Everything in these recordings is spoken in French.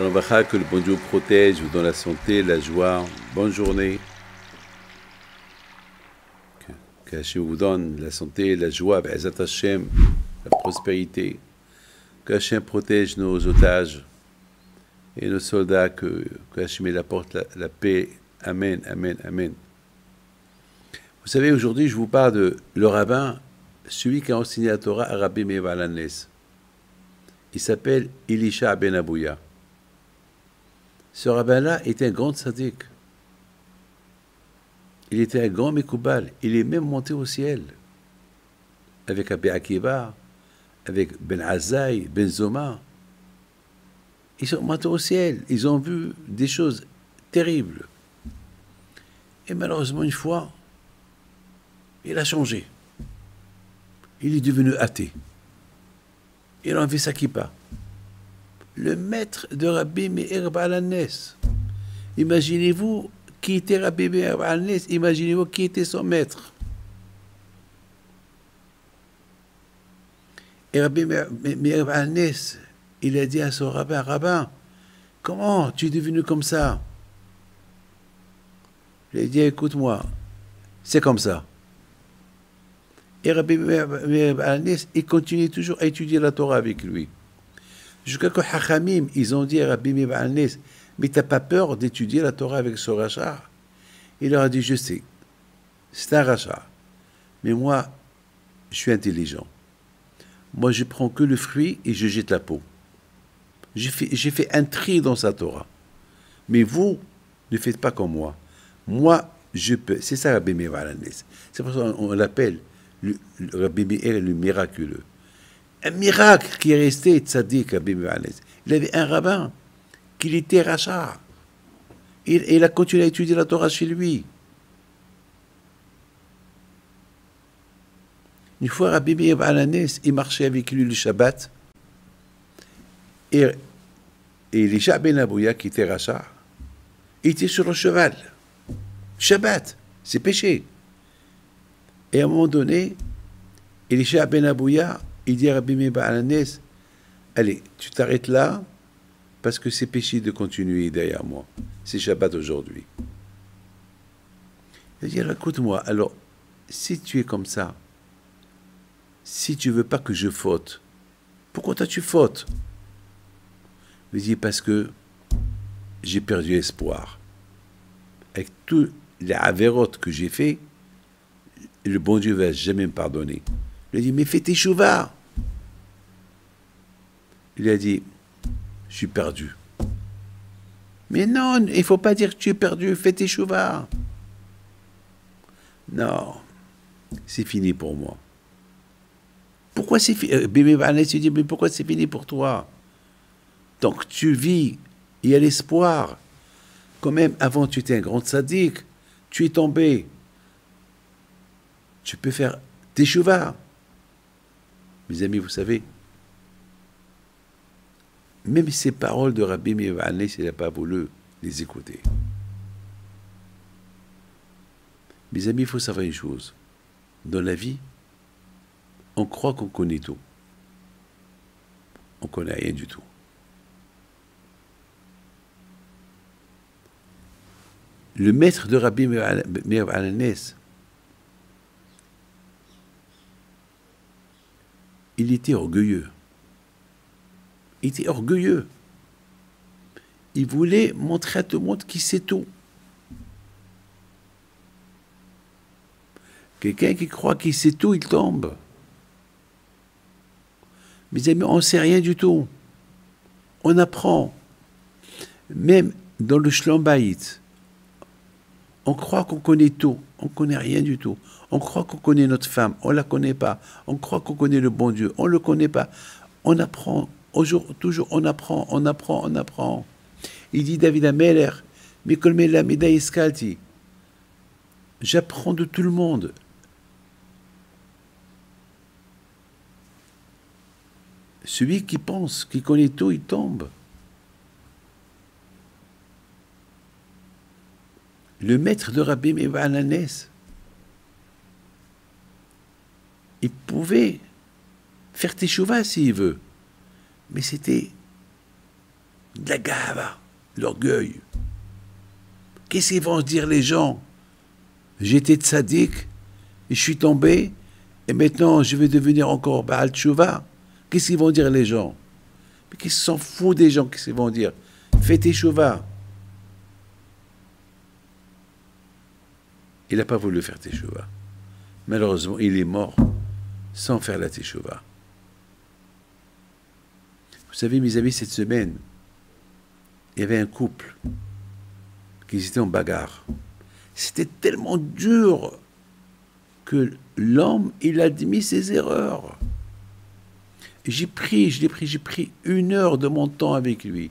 Shalom Vacha, que le bon Dieu vous protège, vous donne la santé, la joie. Bonne journée. Que Hachem vous donne la santé, la joie, Be'ezat Hashem, la prospérité. Que Hachem protège nos otages et nos soldats, que Hachem apporte la paix. Amen, amen, amen. Vous savez, aujourd'hui, je vous parle de le rabbin, celui qui a enseigné la Torah à Rabbi Meir Baal HaNes. Il s'appelle Elisha ben Abouya. Ce rabbin-là était un grand tzaddik. Il était un grand Mekoubal. Il est même monté au ciel. Avec Rabbi Akiva, avec Ben Azaï, Ben Zoma. Ils sont montés au ciel. Ils ont vu des choses terribles. Et malheureusement, une fois, il a changé. Il est devenu athée. Il a enlevé sa kippa. Le maître de Rabbi Meir Baal HaNes. Imaginez-vous qui était Rabbi Meir Baal HaNes. Imaginez-vous qui était son maître. Et Rabbi Meir Baal HaNes, il a dit à son rabbin, rabbin, comment tu es devenu comme ça? Il a dit, écoute-moi, c'est comme ça. Et Rabbi Meir Baal HaNes, il continue toujours à étudier la Torah avec lui. Jusqu'à que Hachamim, ils ont dit à Rabbi Meir Baal HaNes, mais t'as pas peur d'étudier la Torah avec ce rachat? Il leur a dit, je sais, c'est un rachat, mais moi, je suis intelligent. Moi, je prends que le fruit et je jette la peau. J'ai fait un tri dans sa Torah. Mais vous, ne faites pas comme moi. Moi, je peux. C'est ça Rabbi Meir Baal HaNes. C'est pour ça qu'on l'appelle Rabbi Meir le miraculeux. Un miracle qui est resté tzaddik, Rabbi Meir Baal HaNes. Il avait un rabbin qui était rachat. Il a continué à étudier la Torah chez lui. Une fois, Rabbi Meir Baal HaNes, il marchait avec lui le Shabbat. Et Elisha ben Abouya, qui était rachat, il était sur le cheval. Shabbat, c'est péché. Et à un moment donné, Elisha ben Abouya, il dit à Rabbi Meir Baal HaNes, allez, tu t'arrêtes là, parce que c'est péché de continuer derrière moi. C'est Shabbat aujourd'hui. Il dit, écoute-moi, alors, si tu es comme ça, si tu veux pas que je faute, pourquoi tu fautes? Il dit, parce que j'ai perdu espoir. Avec tous les avérotes que j'ai fait, le bon Dieu ne va jamais me pardonner. Il a dit, mais fais tes chouvas. Il a dit, je suis perdu. Mais non, il ne faut pas dire que tu es perdu, fais tes chouvas. Non, c'est fini pour moi. Pourquoi c'est fini? Bébé Vanessa dit, mais pourquoi c'est fini pour toi? Donc tu vis, il y a l'espoir. Quand même, avant tu étais un grand tzaddik, tu es tombé. Tu peux faire teshuva. Mes amis, vous savez, même ces paroles de Rabbi Meir Baal HaNes, il n'a pas voulu les écouter. Mes amis, il faut savoir une chose. Dans la vie, on croit qu'on connaît tout. On ne connaît rien du tout. Le maître de Rabbi Meir Baal HaNes, il était orgueilleux. Il était orgueilleux. Il voulait montrer à tout le monde qu'il sait tout. Quelqu'un qui croit qu'il sait tout, il tombe. Mes amis, on ne sait rien du tout. On apprend. Même dans le Shlom Bayit, on croit qu'on connaît tout. On ne connaît rien du tout. On croit qu'on connaît notre femme. On ne la connaît pas. On croit qu'on connaît le bon Dieu. On ne le connaît pas. On apprend. Toujours, on apprend, on apprend, on apprend. Il dit David Ameller, Mikol Mela Mida Iskalti. J'apprends de tout le monde. Celui qui pense, qui connaît tout, il tombe. Le maître de Rabbi Meir Baal HaNes, il pouvait faire teshuva s'il veut, mais c'était De la gava, l'orgueil. Qu'est-ce qu'ils vont se dire les gens? J'étais tzaddik, et je suis tombé, et maintenant je vais devenir encore Baal Tshuva. Qu'est-ce qu'ils vont dire les gens? Mais qu'ils s'en foutent des gens, qu'est-ce qu'ils vont dire? Fais tes Tshuva. Il n'a pas voulu faire Teshuvah. Malheureusement, il est mort sans faire la Teshuvah. Vous savez, mes amis, cette semaine, il y avait un couple qui était en bagarre. C'était tellement dur que l'homme, il a admis ses erreurs. J'ai pris 1 heure de mon temps avec lui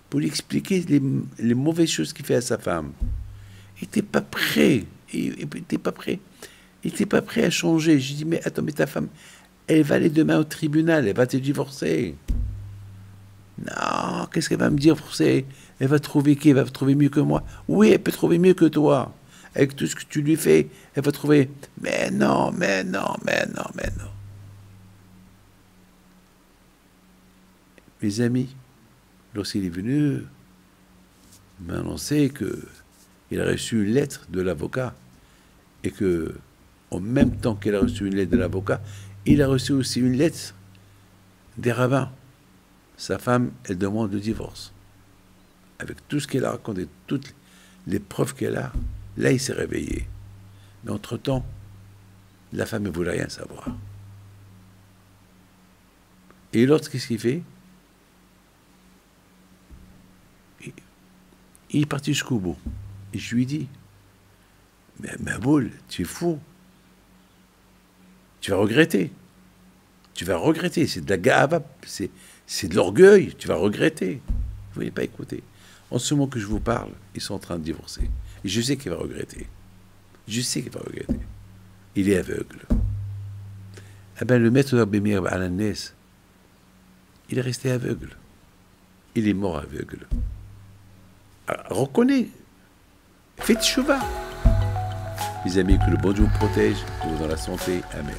pour lui expliquer les mauvaises choses qu'il fait à sa femme. Il n'était pas prêt. Il n'était pas prêt. Il n'était pas prêt à changer. J'ai dit, mais attends, mais ta femme, elle va aller demain au tribunal, elle va te divorcer. Non, qu'est-ce qu'elle va me divorcer? Elle va trouver qui? Elle va trouver mieux que moi. Oui, elle peut trouver mieux que toi. Avec tout ce que tu lui fais, elle va trouver... Mais non, mais non, mais non, mais non. Mes amis, lorsqu'il est venu m'annoncer qu'il a reçu une lettre de l'avocat et que, en même temps qu'il a reçu une lettre de l'avocat, il a reçu aussi une lettre des rabbins. Sa femme, elle demande le divorce. Avec tout ce qu'elle a raconté, toutes les preuves qu'elle a, là, il s'est réveillé. Mais entre-temps, la femme ne voulait rien savoir. Et l'autre, qu'est-ce qu'il fait? Il est parti jusqu'au bout. Et je lui dis, mais boule, tu es fou. Tu vas regretter. Tu vas regretter. C'est de la gava, c'est de l'orgueil. Tu vas regretter. Vous ne voulez pas écouter. En ce moment que je vous parle, ils sont en train de divorcer. Et je sais qu'il va regretter. Je sais qu'il va regretter. Il est aveugle. Eh bien, le maître d'Abémir Alanes, il est resté aveugle. Il est mort aveugle. Alors, reconnais. Faites Teshuvah. Mes amis, que le bon Dieu vous protège, que vous dans la santé. Amen.